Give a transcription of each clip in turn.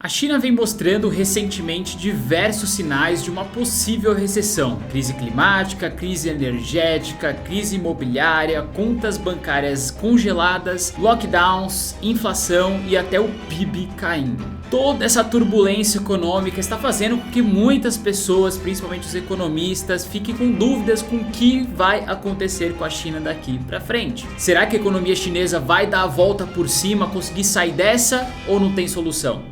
A China vem mostrando recentemente diversos sinais de uma possível recessão. Crise climática, crise energética, crise imobiliária, contas bancárias congeladas, lockdowns, inflação e até o PIB caindo. Toda essa turbulência econômica está fazendo com que muitas pessoas, principalmente os economistas, fiquem com dúvidas com o que vai acontecer com a China daqui para frente. Será que a economia chinesa vai dar a volta por cima, conseguir sair dessa ou não tem solução?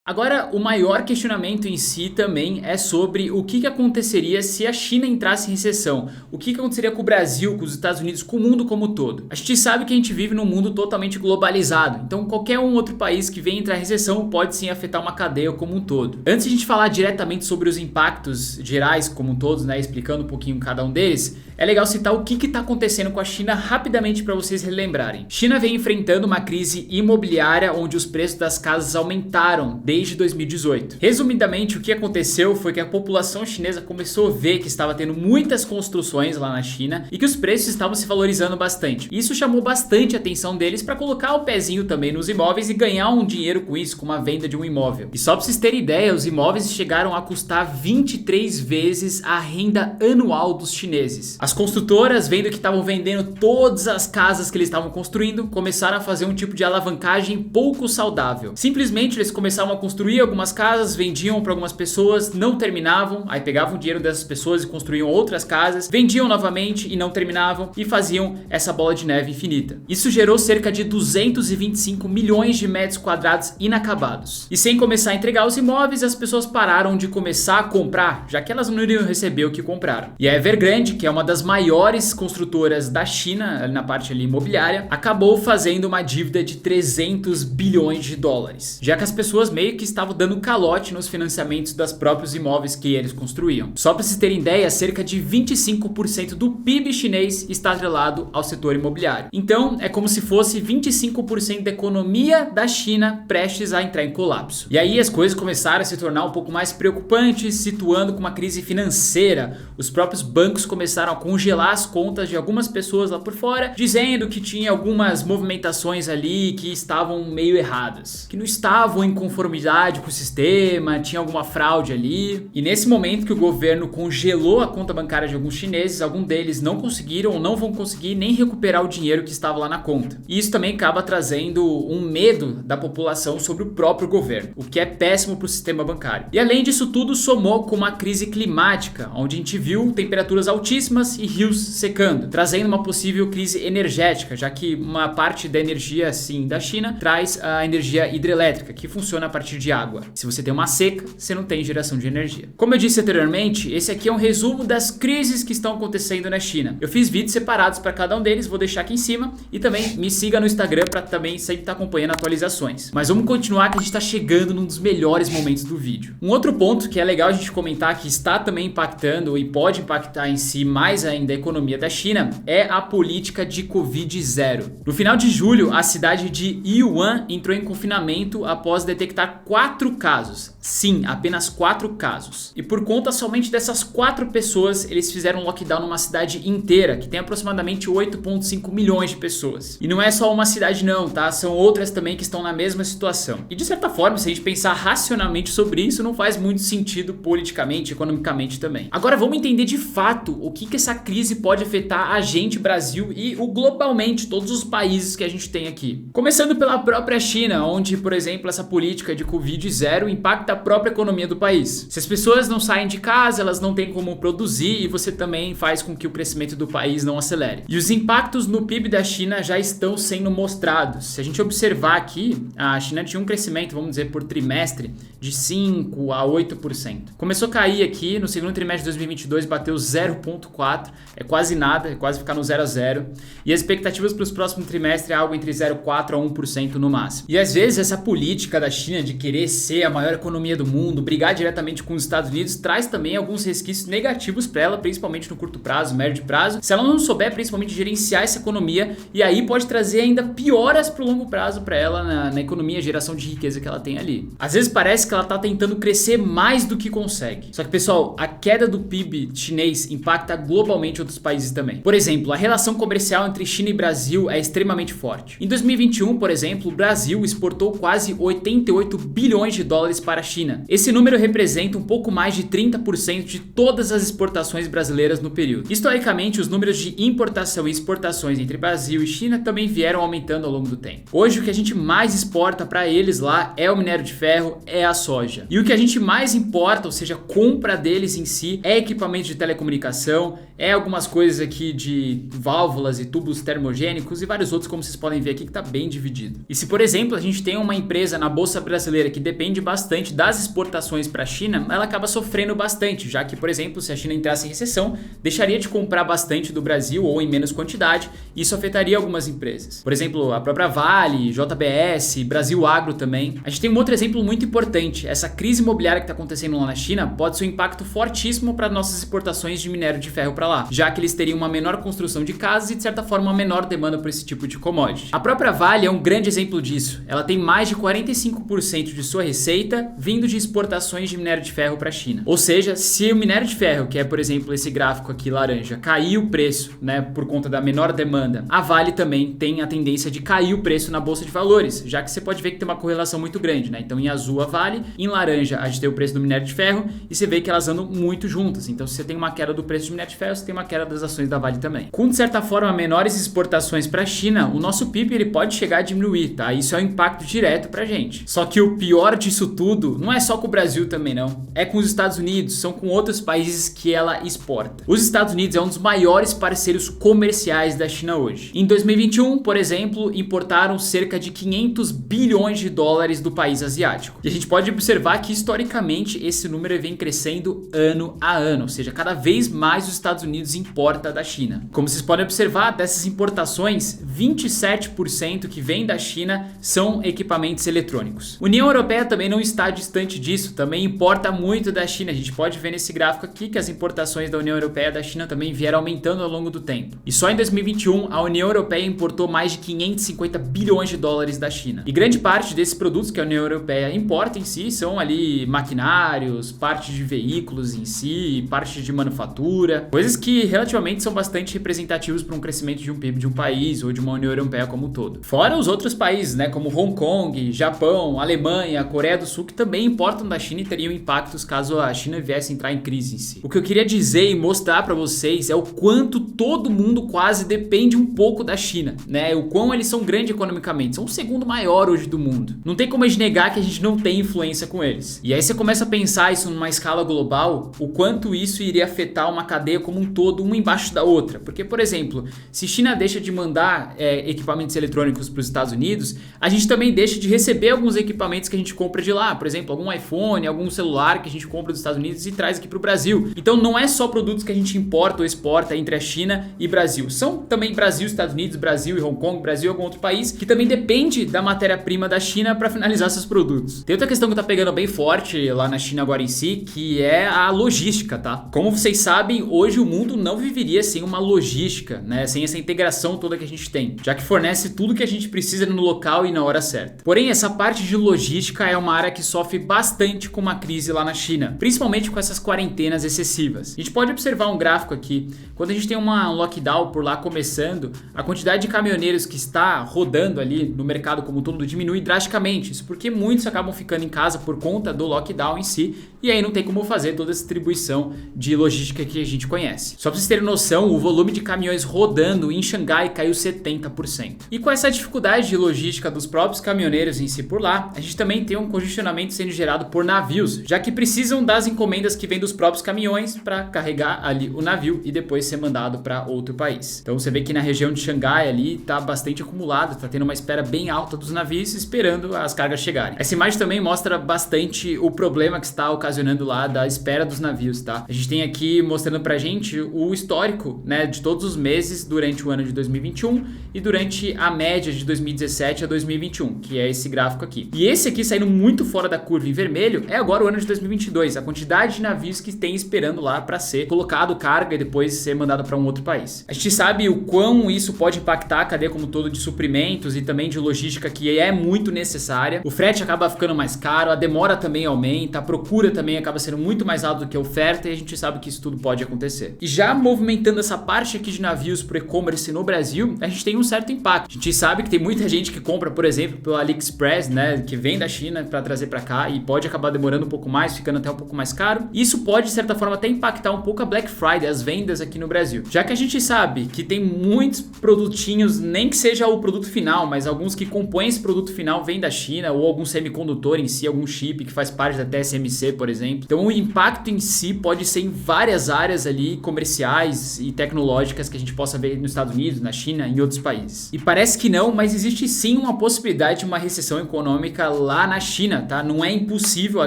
Agora, o maior questionamento em si também é sobre o que aconteceria se a China entrasse em recessão. O que aconteceria com o Brasil, com os Estados Unidos, com o mundo como um todo. A gente sabe que a gente vive num mundo totalmente globalizado, então qualquer outro país que venha entrar em recessão pode sim afetar uma cadeia como um todo. Antes de a gente falar diretamente sobre os impactos gerais como um todo, né, explicando um pouquinho cada um deles, é legal citar o que está acontecendo com a China rapidamente para vocês relembrarem. China vem enfrentando uma crise imobiliária onde os preços das casas aumentaram desde 2018. Resumidamente, o que aconteceu foi que a população chinesa começou a ver que estava tendo muitas construções lá na China e que os preços estavam se valorizando bastante. Isso chamou bastante a atenção deles para colocar o pezinho também nos imóveis e ganhar um dinheiro com isso, com uma venda de um imóvel. E só para vocês terem ideia, os imóveis chegaram a custar 23 vezes a renda anual dos chineses. As construtoras, vendo que estavam vendendo todas as casas que eles estavam construindo, começaram a fazer um tipo de alavancagem pouco saudável. Simplesmente eles começavam a construir algumas casas, vendiam para algumas pessoas, não terminavam, aí pegavam o dinheiro dessas pessoas e construíam outras casas, vendiam novamente e não terminavam e faziam essa bola de neve infinita. Isso gerou cerca de 225 milhões de metros quadrados inacabados. E sem começar a entregar os imóveis, as pessoas pararam de começar a comprar, já que elas não iriam receber o que compraram. E a Evergrande, que é uma das maiores construtoras da China, na parte ali imobiliária, acabou fazendo uma dívida de 300 bilhões de dólares, já que as pessoas meio que estavam dando calote nos financiamentos dos próprios imóveis que eles construíam. Só para vocês terem ideia, cerca de 25% do PIB chinês está atrelado ao setor imobiliário. Então, é como se fosse 25% da economia da China prestes a entrar em colapso. E aí as coisas começaram a se tornar um pouco mais preocupantes, situando com uma crise financeira. Os próprios bancos começaram a congelar as contas de algumas pessoas lá por fora, dizendo que tinha algumas movimentações ali que estavam meio erradas, que não estavam em conformidade com o sistema, tinha alguma fraude ali. E nesse momento que o governo congelou a conta bancária de alguns chineses, alguns deles não conseguiram ou não vão conseguir nem recuperar o dinheiro que estava lá na conta. E isso também acaba trazendo um medo da população sobre o próprio governo, o que é péssimo para o sistema bancário. E além disso tudo, somou com uma crise climática, onde a gente viu temperaturas altíssimas e rios secando, trazendo uma possível crise energética, já que uma parte da energia assim da China traz a energia hidrelétrica, que funciona a partir de água. Se você tem uma seca, você não tem geração de energia. Como eu disse anteriormente, esse aqui é um resumo das crises que estão acontecendo na China. Eu fiz vídeos separados para cada um deles, vou deixar aqui em cima, e também me siga no Instagram para também sempre estar acompanhando atualizações. Mas vamos continuar que a gente está chegando num dos melhores momentos do vídeo. Um outro ponto que é legal a gente comentar, que está também impactando e pode impactar em si mais ainda a economia da China, é a política de Covid-0. No final de julho, a cidade de Yuan entrou em confinamento após detectar 4 casos. Sim, apenas 4 casos. E por conta somente dessas 4 pessoas, eles fizeram um lockdown numa cidade inteira, que tem aproximadamente 8,5 milhões de pessoas. E não é só uma cidade não, tá? São outras também que estão na mesma situação. E de certa forma, se a gente pensar racionalmente sobre isso, não faz muito sentido politicamente, economicamente também. Agora vamos entender de fato o que essa crise pode afetar a gente, Brasil, e globalmente todos os países que a gente tem aqui. Começando pela própria China, onde, por exemplo, essa política de Covid-0 impacta a própria economia do país. Se as pessoas não saem de casa, elas não têm como produzir e você também faz com que o crescimento do país não acelere. E os impactos no PIB da China já estão sendo mostrados. Se a gente observar aqui, a China tinha um crescimento, vamos dizer, por trimestre de 5 a 8%. Começou a cair aqui, no segundo trimestre de 2022 bateu 0,4%, é quase nada, é quase ficar no 0 a 0. E as expectativas para os próximos trimestres é algo entre 0,4% a 1% no máximo. E às vezes essa política da China de querer ser a maior economia economia do mundo, brigar diretamente com os Estados Unidos, traz também alguns resquícios negativos para ela, principalmente no curto prazo, médio prazo, se ela não souber principalmente gerenciar essa economia, e aí pode trazer ainda pioras pro longo prazo para ela na economia, geração de riqueza que ela tem ali. Às vezes parece que ela tá tentando crescer mais do que consegue. Só que, pessoal, a queda do PIB chinês impacta globalmente outros países também. Por exemplo, a relação comercial entre China e Brasil é extremamente forte. Em 2021, por exemplo, o Brasil exportou quase 88 bilhões de dólares para a China. Esse número representa um pouco mais de 30% de todas as exportações brasileiras no período. Historicamente, os números de importação e exportações entre Brasil e China também vieram aumentando ao longo do tempo. Hoje, o que a gente mais exporta para eles lá é o minério de ferro, é a soja. E o que a gente mais importa, ou seja, compra deles em si, é equipamento de telecomunicação, é algumas coisas aqui de válvulas e tubos termogênicos e vários outros, como vocês podem ver aqui, que está bem dividido. E se, por exemplo, a gente tem uma empresa na Bolsa Brasileira que depende bastante das exportações para a China, ela acaba sofrendo bastante, já que, por exemplo, se a China entrasse em recessão, deixaria de comprar bastante do Brasil ou em menos quantidade, e isso afetaria algumas empresas. Por exemplo, a própria Vale, JBS, Brasil Agro também. A gente tem um outro exemplo muito importante. Essa crise imobiliária que está acontecendo lá na China pode ser um impacto fortíssimo para nossas exportações de minério de ferro para lá, já que eles teriam uma menor construção de casas e, de certa forma, uma menor demanda por esse tipo de commodity. A própria Vale é um grande exemplo disso. Ela tem mais de 45% de sua receita vindo de exportações de minério de ferro para a China. Ou seja, se o minério de ferro, que é, por exemplo, esse gráfico aqui laranja, cair o preço, né, por conta da menor demanda, a Vale também tem a tendência de cair o preço na bolsa de valores, já que você pode ver que tem uma correlação muito grande, né? Então, em azul a Vale, em laranja a gente tem o preço do minério de ferro e você vê que elas andam muito juntas. Então, se você tem uma queda do preço do minério de ferro, você tem uma queda das ações da Vale também. Com, de certa forma, menores exportações para a China, o nosso PIB ele pode chegar a diminuir, tá? Isso é um impacto direto pra gente. Só que o pior disso tudo não é só com o Brasil também, não. É com os Estados Unidos, são com outros países que ela exporta. Os Estados Unidos é um dos maiores parceiros comerciais da China hoje. Em 2021, por exemplo, importaram cerca de 500 bilhões de dólares do país asiático. E a gente pode observar que historicamente esse número vem crescendo ano a ano, ou seja, cada vez mais os Estados Unidos importa da China. Como vocês podem observar, dessas importações, 27% que vem da China são equipamentos eletrônicos. A União Europeia também não está distante disso, também importa muito da China. A gente pode ver nesse gráfico aqui que as importações da União Europeia da China também vieram aumentando ao longo do tempo. E só em 2021, a União Europeia importou mais de 550 bilhões de dólares da China. E grande parte desses produtos que a União Europeia importa em si são ali maquinários, parte de veículos em si, parte de manufatura, coisas que relativamente são bastante representativos para um crescimento de um PIB de um país ou de uma União Europeia como um todo. Fora os outros países, né, como Hong Kong, Japão, Alemanha, Coreia do Sul, que também importam da China e teriam impactos caso a China viesse a entrar em crise em si. O que eu queria dizer e mostrar para vocês é o quanto todo mundo quase depende um pouco da China, né? O quão eles são grandes economicamente, são o segundo maior hoje do mundo. Não tem como a gente negar que a gente não tem influência com eles. E aí você começa a pensar isso numa escala global, o quanto isso iria afetar uma cadeia como um todo, uma embaixo da outra. Porque, por exemplo, se China deixa de mandar equipamentos eletrônicos para os Estados Unidos, a gente também deixa de receber alguns equipamentos que a gente compra de lá. Por exemplo, algum iPhone, algum celular que a gente compra dos Estados Unidos e traz aqui para o Brasil. Então não é só produtos que a gente importa ou exporta entre a China e Brasil. São também Brasil, Estados Unidos, Brasil e Hong Kong, Brasil e algum outro país que também depende da matéria-prima da China para finalizar seus produtos. Tem outra questão que tá pegando bem forte lá na China agora em si, que é a logística, tá? Como vocês sabem, hoje o mundo não viveria sem uma logística, né? Sem essa integração toda que a gente tem, já que fornece tudo que a gente precisa no local e na hora certa. Porém, essa parte de logística é uma área que sofre bastante com uma crise lá na China, principalmente com essas quarentenas excessivas. A gente pode observar um gráfico aqui. Quando a gente tem uma lockdown por lá começando, a quantidade de caminhoneiros que está rodando ali no mercado como um todo diminui drasticamente. Isso porque muitos acabam ficando em casa por conta do lockdown em si, e aí não tem como fazer toda essa distribuição de logística que a gente conhece. Só para vocês terem noção, o volume de caminhões rodando em Xangai caiu 70%. E com essa dificuldade de logística dos próprios caminhoneiros em si por lá, a gente também tem um congestionamento sendo gerado por navios, já que precisam das encomendas que vêm dos próprios caminhões para carregar ali o navio e depois ser mandado para outro país. Então você vê que na região de Xangai ali está bastante acumulado, está tendo uma espera bem alta dos navios esperando as cargas chegarem. Essa imagem também mostra bastante o problema que está ocasionando lá da espera dos navios, tá? A gente tem aqui mostrando pra gente o histórico, né, de todos os meses durante o ano de 2021 e durante a média de 2017 a 2021, que é esse gráfico aqui. E esse aqui saindo muito fora da curva curva em vermelho é agora o ano de 2022, a quantidade de navios que tem esperando lá para ser colocado carga e depois ser mandado para um outro país. A gente sabe o quão isso pode impactar a cadeia como todo de suprimentos e também de logística, que é muito necessária. O frete acaba ficando mais caro, a demora também aumenta, a procura também acaba sendo muito mais alta do que a oferta, e a gente sabe que isso tudo pode acontecer. E já movimentando essa parte aqui de navios pro e-commerce no Brasil, a gente tem um certo impacto. A gente sabe que tem muita gente que compra, por exemplo, pelo AliExpress, né, que vem da China para trazer para cá, e pode acabar demorando um pouco mais, ficando até um pouco mais caro. Isso pode, de certa forma, até impactar um pouco a Black Friday, as vendas aqui no Brasil. Já que a gente sabe que tem muitos produtinhos, nem que seja o produto final, mas alguns que compõem esse produto final vêm da China, ou algum semicondutor em si, algum chip que faz parte da TSMC, por exemplo. Então o impacto em si pode ser em várias áreas ali comerciais e tecnológicas que a gente possa ver nos Estados Unidos, na China e em outros países. E parece que não, mas existe sim uma possibilidade de uma recessão econômica lá na China, tá? Não é impossível, a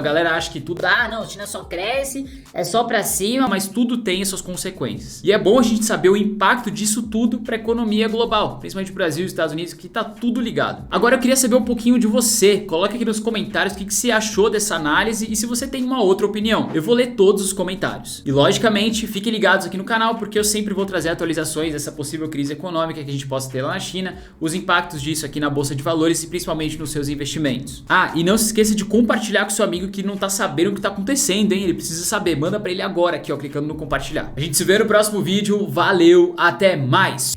galera acha que tudo, não, a China só cresce, é só pra cima, mas tudo tem suas consequências. E é bom a gente saber o impacto disso tudo pra economia global, principalmente o Brasil e os Estados Unidos, que tá tudo ligado. Agora eu queria saber um pouquinho de você, coloca aqui nos comentários o que você achou dessa análise e se você tem uma outra opinião. Eu vou ler todos os comentários. E logicamente, fiquem ligados aqui no canal, porque eu sempre vou trazer atualizações dessa possível crise econômica que a gente possa ter lá na China, os impactos disso aqui na Bolsa de Valores e principalmente nos seus investimentos. E não se esqueça de compartilhar com seu amigo que não tá sabendo o que tá acontecendo, hein? Ele precisa saber. Manda pra ele agora aqui, ó, clicando no compartilhar. A gente se vê no próximo vídeo. Valeu, até mais!